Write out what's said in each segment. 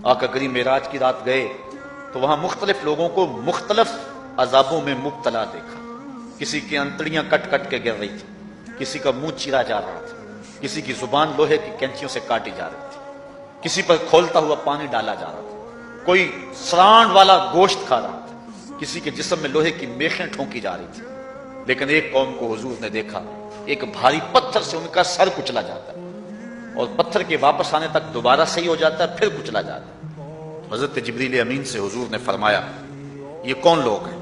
آقا کریم معراج کی رات گئے تو وہاں مختلف لوگوں کو مختلف عذابوں میں مبتلا دیکھا. کسی کی انتڑیاں کٹ کٹ کے گر رہی تھی، کسی کا منہ چیرا جا رہا تھا، کسی کی زبان لوہے کی کینچیوں سے کاٹی جا رہی تھی، کسی پر کھولتا ہوا پانی ڈالا جا رہا تھا، کوئی سرانڈ والا گوشت کھا رہا تھا، کسی کے جسم میں لوہے کی میخیں ٹھونکی جا رہی تھی. لیکن ایک قوم کو حضور نے دیکھا، ایک بھاری پتھر سے ان کا سر کچلا جاتا ہے اور پتھر کے واپس آنے تک دوبارہ صحیح ہو جاتا ہے، پھر کچلا جاتا ہے. حضرت جبریل امین سے حضور نے فرمایا یہ کون لوگ ہیں؟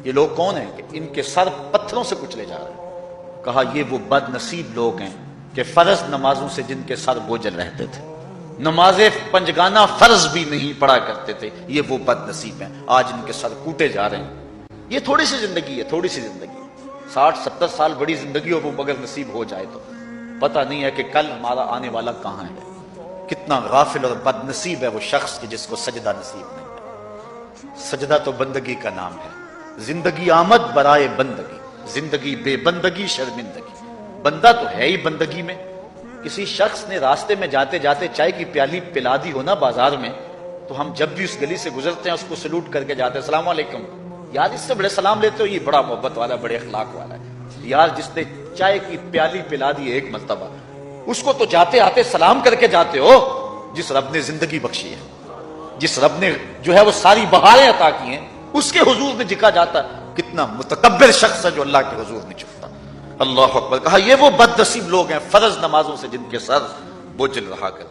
یہ لوگ کون ہیں کہ ان کے سر پتھروں سے کچلے جا رہے ہیں؟ کہا یہ وہ بد نصیب لوگ ہیں کہ فرض نمازوں سے جن کے سر بوجھل رہتے تھے، نماز پنجگانہ فرض بھی نہیں پڑھا کرتے تھے، یہ وہ بد نصیب ہیں، آج ان کے سر کوٹے جا رہے ہیں. یہ تھوڑی سی زندگی ہے، تھوڑی سی زندگی، 60-70 سال بڑی زندگی ہو وہ مگر نصیب ہو جائے تو پتہ نہیں ہے کہ کل ہمارا آنے والا کہاں ہے. کتنا غافل اور بد نصیب ہے وہ شخص کہ جس کو سجدہ نصیب نہیں ہے. سجدہ تو بندگی کا نام ہے. زندگی آمد برائے بندگی، زندگی بے بندگی شرمندگی. بندہ تو ہے ہی بندگی میں. کسی شخص نے راستے میں جاتے جاتے چائے کی پیالی پلا دی ہونا بازار میں، تو ہم جب بھی اس گلی سے گزرتے ہیں اس کو سلوٹ کر کے جاتے ہیں، السلام علیکم. یار اس سے بڑے سلام لیتے ہو، یہ بڑا محبت والا، بڑے اخلاق والا ہے. یار جس نے چائے کی پیالی پلا دی ایک مرتبہ، اس کو تو جاتے آتے سلام کر کے جاتے ہو. جس رب نے زندگی بخشی ہے، جس رب نے جو ہے وہ ساری بہاریں عطا کی ہیں، اس کے حضور میں جھکا جاتا. کتنا متکبر شخص ہے جو اللہ کے حضور میں جھکتا. اللہ اکبر. کہا یہ وہ بد نصیب لوگ ہیں فرض نمازوں سے جن کے سر بوجھل رہا کر